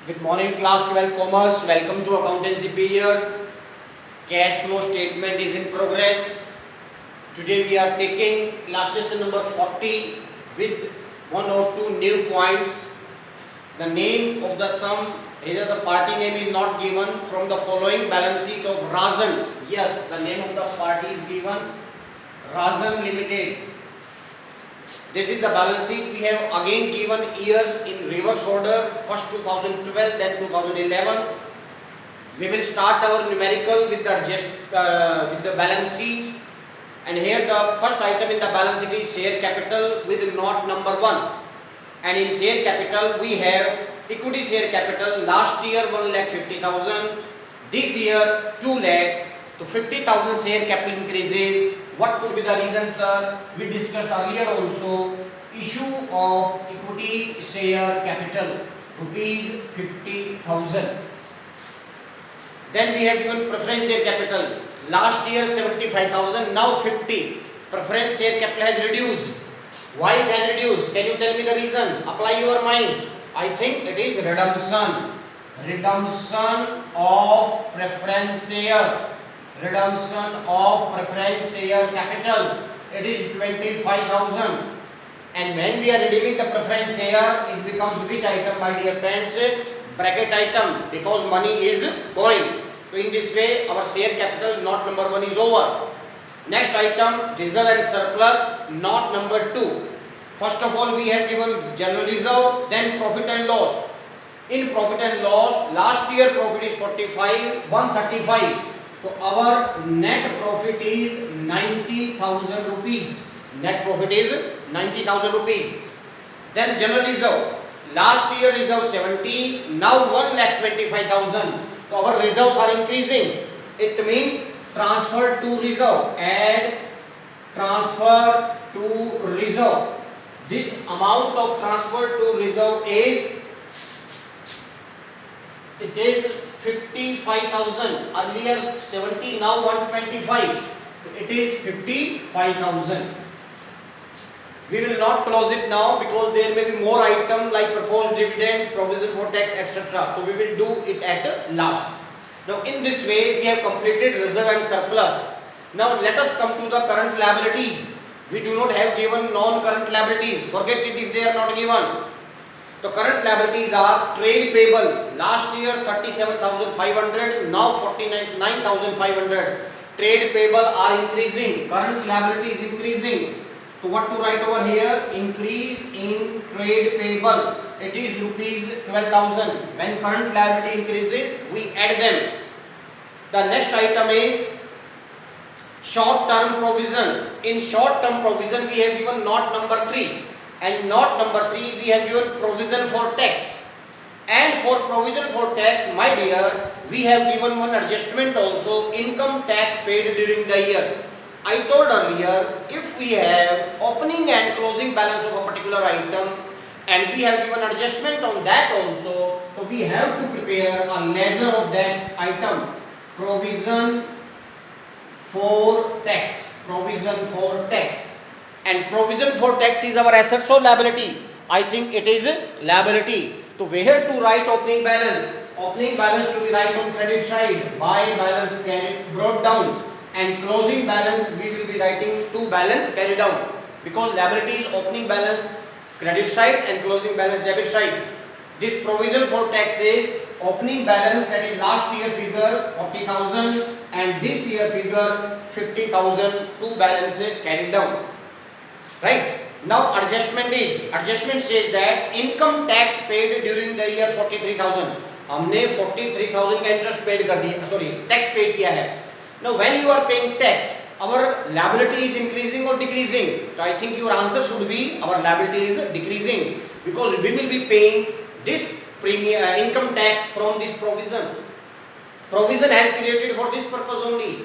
Good morning class 12 commerce. Welcome to accountancy period. Cash flow statement is in progress. Today we are taking class lesson number 40 with one or two new points. The name of the sum, either the party name is not given from the following balance sheet of Razan. Yes, the name of the party is given Razan Limited. This is the balance sheet. We have again given years in reverse order. First 2012, then 2011. We will start our numerical with the balance sheet. And here the first item in the balance sheet is share capital with note number 1. And in share capital we have equity share capital. Last year 1,50,000. This year 2 lakh. So 50,000 share capital increases. What could be the reason, sir? We discussed earlier also. Issue of equity share capital rupees 50,000. Then we have given preference share capital. Last year 75,000, now 50. Preference share capital has reduced. Why it has reduced? Can you tell me the reason? Apply your mind. I think it is redemption. Redemption of preference share. Redemption of preference share capital. It is 25,000. And when we are redeeming the preference share, it becomes which item, my dear friends? Bracket item, because money is going. So in this way, our share capital note number 1 is over. Next item, reserve and surplus, note number 2. First of all, we have given general reserve, then profit and loss. In profit and loss, last year profit is 135. So our net profit is 90,000 rupees. Net profit is 90,000 rupees. Then general reserve. Last year reserve 70, now 1,25,000. So our reserves are increasing. It means transfer to reserve. Add transfer to reserve. This amount of transfer to reserve is 55,000. Earlier 70, now 125. It is 55,000. We will not close it now because there may be more items like proposed dividend, provision for tax, etc. So we will do it at last. Now in this way we have completed reserve and surplus. Now let us come to the current liabilities. We do not have given non-current liabilities. Forget it if they are not given. The current liabilities are trade payable. Last year 37,500, now 49,500. Trade payable are increasing. Current liability is increasing. So what to write over here? Increase in trade payable. It is rupees 12,000. When current liability increases, we add them. The next item is short term provision. In short term provision, we have given note number 3. And note number 3, we have given provision for tax. And for provision for tax, my dear, we have given one adjustment also, income tax paid during the year. I told earlier, if we have opening and closing balance of a particular item and we have given adjustment on that also, so we have to prepare a ledger of that item. Provision for tax. Provision for tax. And provision for tax is our assets or liability? I think it is liability. So where to write opening balance? Opening balance to be write on credit side. By balance carried brought down. And closing balance we will be writing to balance carried down. Because liability is opening balance credit side and closing balance debit side. This provision for tax is opening balance, that is last year figure 40,000 and this year figure 50,000 to balance carried down. Right? Now adjustment says that income tax paid during the year 43,000. हमने 43,000 का interest paid कर दिया, sorry tax पे किया है. Now when you are paying tax, our liability is increasing or decreasing? So I think your answer should be our liability is decreasing because we will be paying this premium income tax from this provision. Provision has created for this purpose only.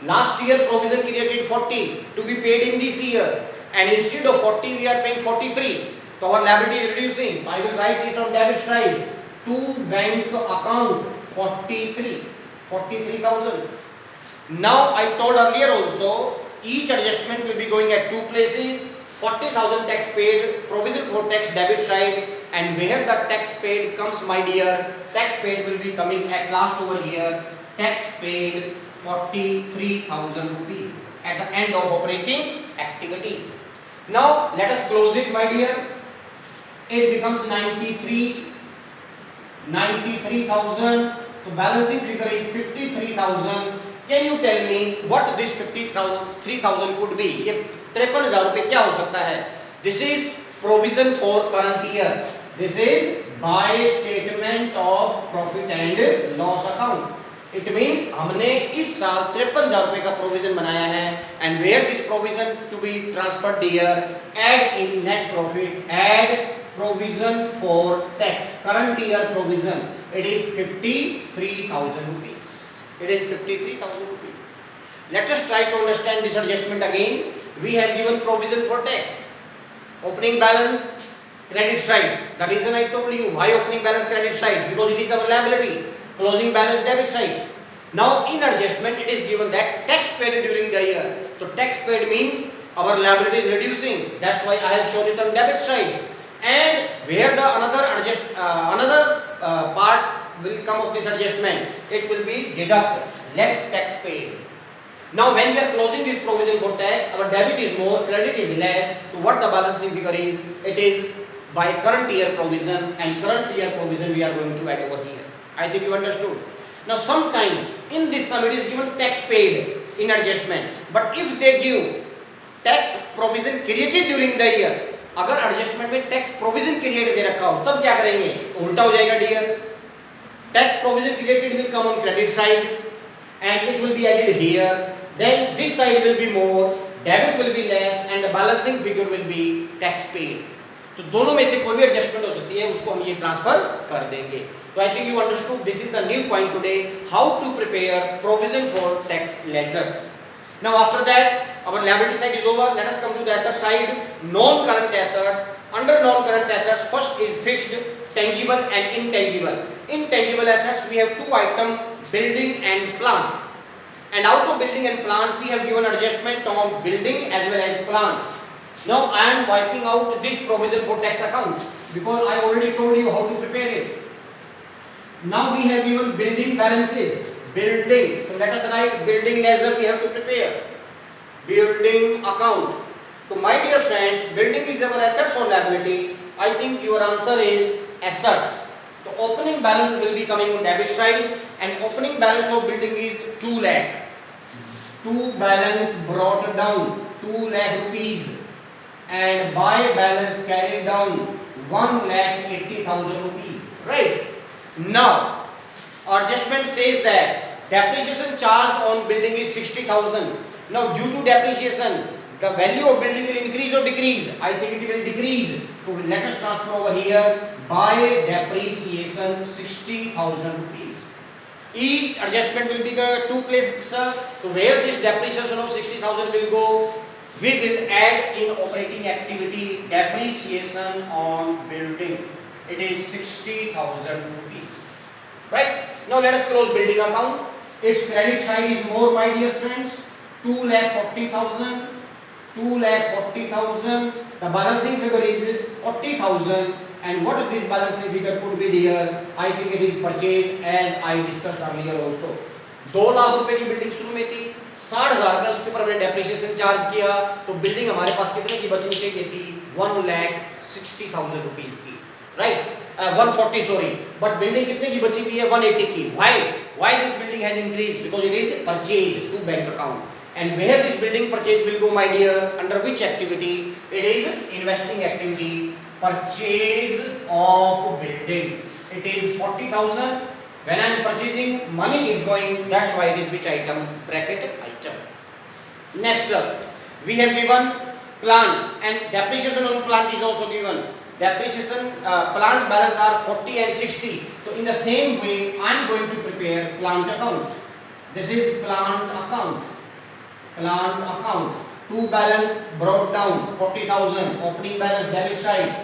Last year provision created 40 to be paid in this year. And instead of 40 we are paying 43. So our liability is reducing. I will write it on debit side. To bank account 43,000. Now I told earlier also each adjustment will be going at two places. 40,000 tax paid, provision for tax debit side, and where the tax paid comes, my dear, tax paid will be coming at last over here. Tax paid 43,000 rupees at the end of operating activities. Now let us close it, my dear. It becomes 93,000. The balancing figure is 53,000. Can you tell me what this 53,000 could be? ये 53,000 रुपए क्या हो सकता है? This is provision for current year. This is by statement of profit and loss account. It means हमने इस साल 53,000 रुपए का प्रोविजन बनाया है, and where this provision to be transferred here, add in net profit, add provision for tax, current year provision. It is 53,000 rupees. It is 53,000 rupees. Let us try to understand this adjustment again. We have given provision for tax. Opening balance, credit side. The reason I told you why opening balance credit side, because it is our liability. Closing balance debit side. Now in adjustment it is given that tax paid during the year. So tax paid means our liability is reducing. That's why I have shown it on debit side. And where the another part will come of this adjustment, it will be deduct less tax paid. Now when we are closing this provision for tax, our debit is more, credit is less. So what the balancing figure is? It is by current year provision, and current year provision we are going to add over here. I think you understood. Now sometime in this sum it is given tax paid in adjustment, but if they give tax provision created during the year, अगर adjustment में tax provision create दे रखा हो तब क्या करेंगे? उल्टा हो जाएगा dear. Tax provision created will come on credit side and it will be added here. Then this side will be more, debit will be less and the balancing figure will be tax paid. तो दोनों में से कोई भी adjustment हो सकती है, उसको हम ये ट्रांसफर कर देंगे. तो I think you understood. This is the new point today, how to prepare provision for tax ledger. Now after that, our liability side is over. Let us come to the asset side. Non-current assets. Under non-current assets, first is fixed, tangible and intangible. Intangible assets, we have two items, building and plant. And out of building and plant, we have given adjustment on building as well as plant. Now I am wiping out this provision for tax account because I already told you how to prepare it. Now we have given building balances. Building, so let us write building ledger we have to prepare. Building account. So my dear friends, building is our assets or liability? I think your answer is assets. So opening balance will be coming on debit side, and opening balance of building is 2 lakh. 2 balance brought down 2 lakh rupees, and buy balance carried down 1,80,000 rupees. Right? Now adjustment says that depreciation charged on building is 60,000. Now due to depreciation, the value of building will increase or decrease? I think it will decrease. So let us transfer over here. By depreciation 60,000 rupees. Each adjustment will be two places. So where this depreciation of 60,000 will go, we will add in operating activity depreciation on building. It is 60,000 rupees. Right? Now let us close building account. Its credit side is more, my dear friends. 2,40,000. 2,40,000. The balancing figure is 40,000. And what this balancing figure could be dear? I think it is purchase as I discussed earlier also. 2 lakh रुपए की building शुरू में थी, 60,000 का उसके ऊपर हमने depreciation charge किया, तो बिल्डिंग हमारे पास कितने की बचनी चाहिए थी? 1,60,000 रुपीस की. राइट? 140 sorry, but building कितने की बची हुई है? 180 की. Why this building has increased? Because it is purchased to bank account. And where this building purchase will go, my dear? Under which activity? It is investing activity. Purchase of building. It is 40,000. When I am purchasing, money is going. That's why it is which item? Bracket item. Next, we have given plant, and depreciation on plant is also given. Depreciation plant balance are 40 and 60. So in the same way, I am going to prepare plant account. This is plant account. Plant account. 2 balance brought down 40,000. Opening balance debit side.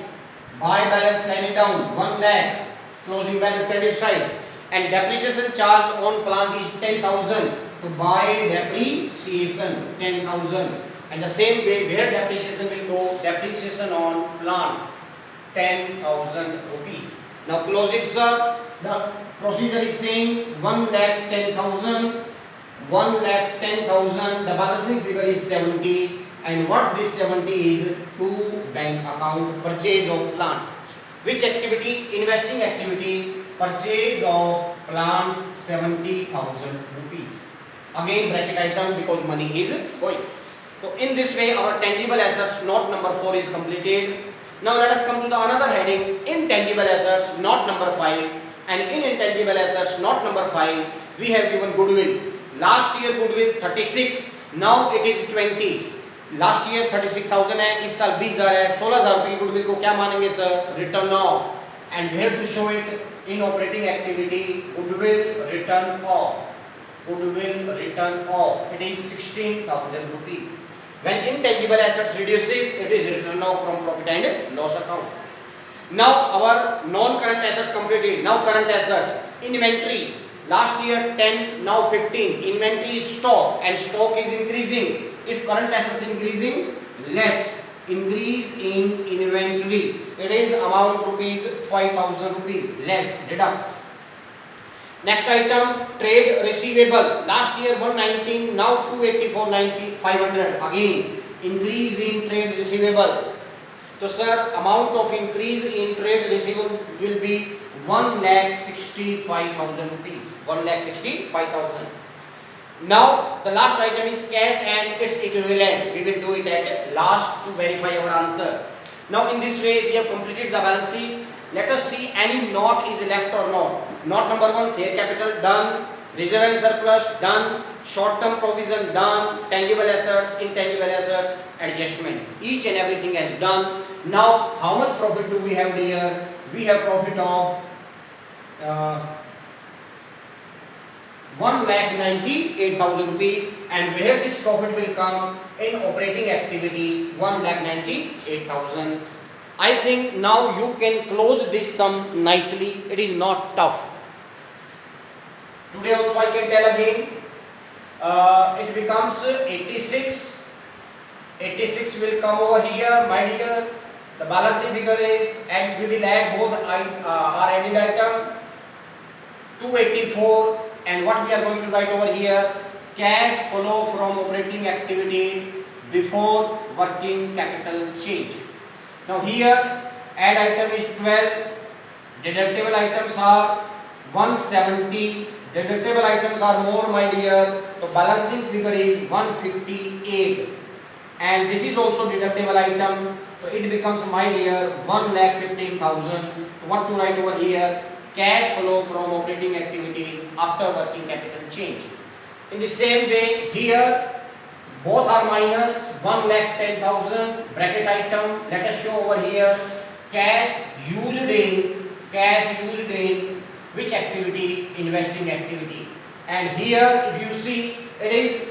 Buy balance carried down 1 lakh. Closing balance credit side. And depreciation charged on plant is 10,000. To buy depreciation 10,000. And the same way, where depreciation will go? Depreciation on plant 10,000 rupees. Now close it, sir. The procedure is saying 1,10,000, 1,10,000. The balancing figure is 70, and what this 70 is to bank account purchase of plant. Which activity? Investing activity. Purchase of plant 70,000 rupees. Again bracket item because money is going. So in this way our tangible assets note number 4 is completed. Now let us come to the another heading, intangible assets, note number 5. And in intangible assets, note number 5, we have given goodwill. Last year goodwill 36, now it is 20. Last year 36,000 है, इस साल 20,000 है, 16,000 रुपये की goodwill को क्या मानेंगे sir? Return off. And we have to show it in operating activity. Goodwill return off, goodwill return off, it is 16,000 rupees. When intangible assets reduces, it is written off from profit and loss account. Now our non-current assets completed. Now current assets. Inventory. Last year 10, now 15. Inventory is stock and stock is increasing. If current assets increasing, less. Increase in inventory. It is amount rupees 5,000 rupees. Less. Deduct. Next item, trade receivable. Last year 119, now 284, 500. Again, increase in trade receivable. So sir, amount of increase in trade receivable will be 1,65,000 rupees. 1,65,000. Now the last item is cash and its equivalent. We will do it at last to verify our answer. Now in this way we have completed the balance sheet. Let us see any note is left or not. Note number 1, share capital done, reserve and surplus done, short term provision done, tangible assets, intangible assets, adjustment. Each and everything is done. Now how much profit do we have here? We have profit of 1,98,000 rupees, and where this profit will come? In operating activity, 1,98,000. I think now you can close this sum nicely. It is not tough. Today also I can tell again. It becomes 86. 86 will come over here, my dear. The balance sheet figure is, and we will add both our added item 284, and what we are going to write over here, cash flow from operating activity before working capital change. Now here add item is 12, deductible items are 170, deductible items are more, my dear. So balancing figure is 158, and this is also deductible item, so it becomes, my dear, 1,15,000. What to write over here? Cash flow from operating activity after working capital change. In the same way here both are minus, 1,10,000 bracket item. Let us show over here cash used in which activity? Investing activity. And here if you see it is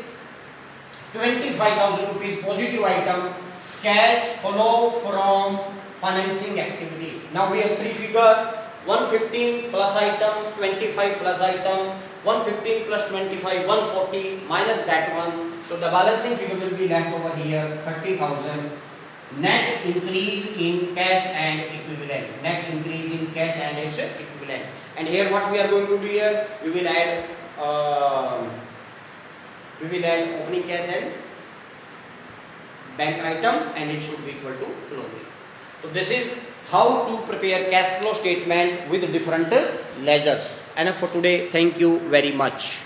25,000 rupees positive item, cash flow from financing activity. Now we have three figure, 115 plus item, 25 plus item, 115 plus 25, 140 minus that one. So the balancing figure will be left over here 30,000. Net increase in cash and equivalent. Net increase in cash and its equivalent. And here what we are going to do here, we will add opening cash and bank item, and it should be equal to closing. So this is how to prepare cash flow statement with different ledgers. Enough for today. Thank you very much.